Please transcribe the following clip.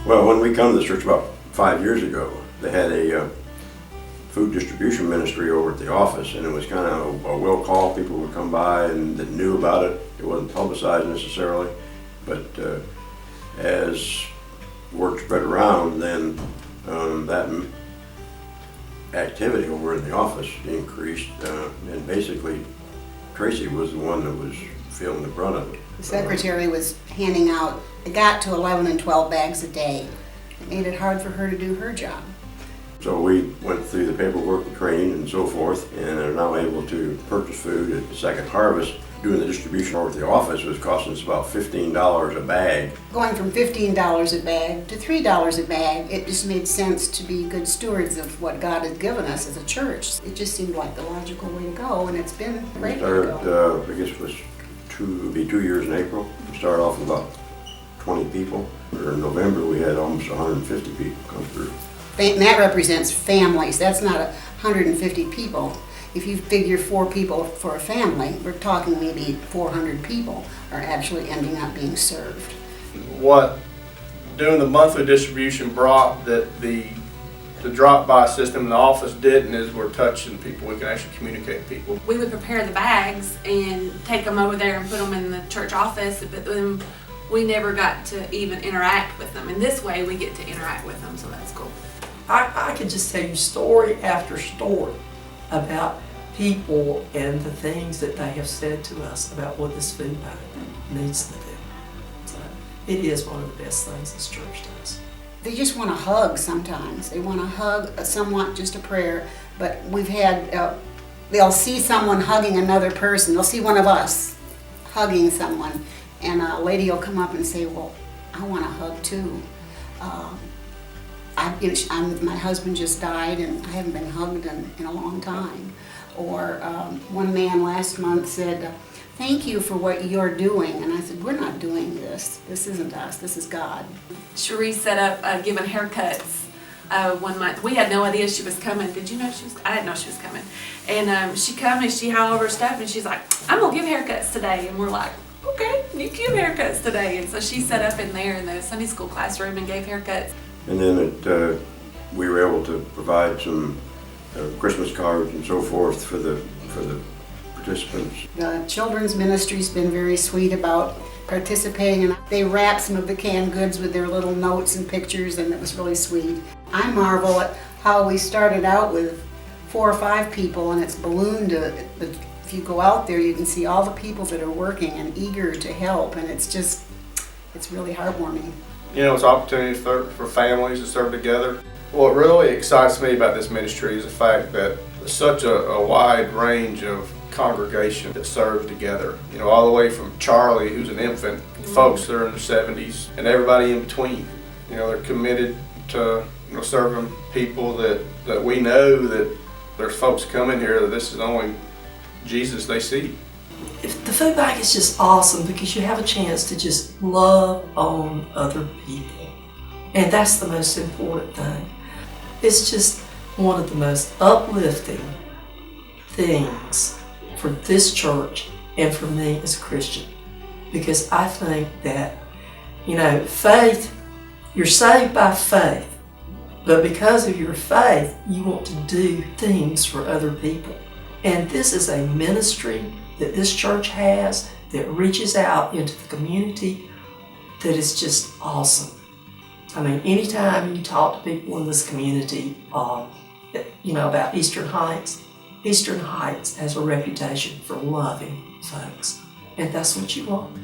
Well, when we come to the church about 5 years ago, they had a food distribution ministry over at the office, and it was kind of a will call. People would come by and that knew about it. It wasn't publicized necessarily, but as word spread around, then that activity over in the office increased, and basically Tracy was the one that was feeling the brunt of it. The secretary was handing out, it got to 11 and 12 bags a day. It made it hard for her to do her job. So we went through the paperwork and training and so forth, and are now able to purchase food at the Second Harvest. Doing the distribution over at the office was costing us about $15 a bag. Going from $15 a bag to $3 a bag, it just made sense to be good stewards of what God had given us as a church. It just seemed like the logical way to go, and it's been a great way to go. I guess it was it'd be 2 years in April. We started off with about 20 people. In November, we had almost 150 people come through. And that represents families. That's not 150 people. If you figure 4 people for a family, we're talking maybe 400 people are actually ending up being served. What doing the monthly distribution brought that the drop-by system in the office didn't is we're touching people. We can actually communicate with people. We would prepare the bags and take them over there and put them in the church office, but then we never got to even interact with them. And this way we get to interact with them, so that's cool. I could just tell you story after story about people and the things that they have said to us about what this food bank needs to do. So it is one of the best things this church does. They just want a hug sometimes. They want a hug, somewhat just a prayer, but we've had, they'll see someone hugging another person. They'll see one of us hugging someone, and a lady will come up and say, well, I want a hug too. My husband just died and I haven't been hugged in a long time. Or one man last month said, thank you for what you're doing. And I said, we're not doing this. This isn't us, this is God. Cherie set up giving haircuts 1 month. We had no idea she was coming. Did you know she was? I didn't know she was coming. And she come and she had all of her stuff and she's like, I'm gonna give haircuts today. And we're like, okay, you give haircuts today. And so she set up in there in the Sunday school classroom and gave haircuts. And then we were able to provide some Christmas cards and so forth for the participants. The children's ministry's been very sweet about participating, and they wrap some of the canned goods with their little notes and pictures, and it was really sweet. I marvel at how we started out with 4 or 5 people, and it's ballooned. If you go out there, you can see all the people that are working and eager to help, and it's really heartwarming. You know, it's an opportunity for families to serve together. What really excites me about this ministry is the fact that there's such a wide range of congregation that serves together. You know, all the way from Charlie, who's an infant, folks that are in their 70s, and everybody in between. You know, they're committed to serving people that we know that there's folks coming here that this is the only Jesus they see. The food bank is just awesome because you have a chance to just love on other people. And that's the most important thing. It's just one of the most uplifting things for this church and for me as a Christian. Because I think that, faith, you're saved by faith. But because of your faith, you want to do things for other people. And this is a ministry that this church has that reaches out into the community that is just awesome. I mean, anytime you talk to people in this community, about Eastern Heights has a reputation for loving folks, and that's what you want.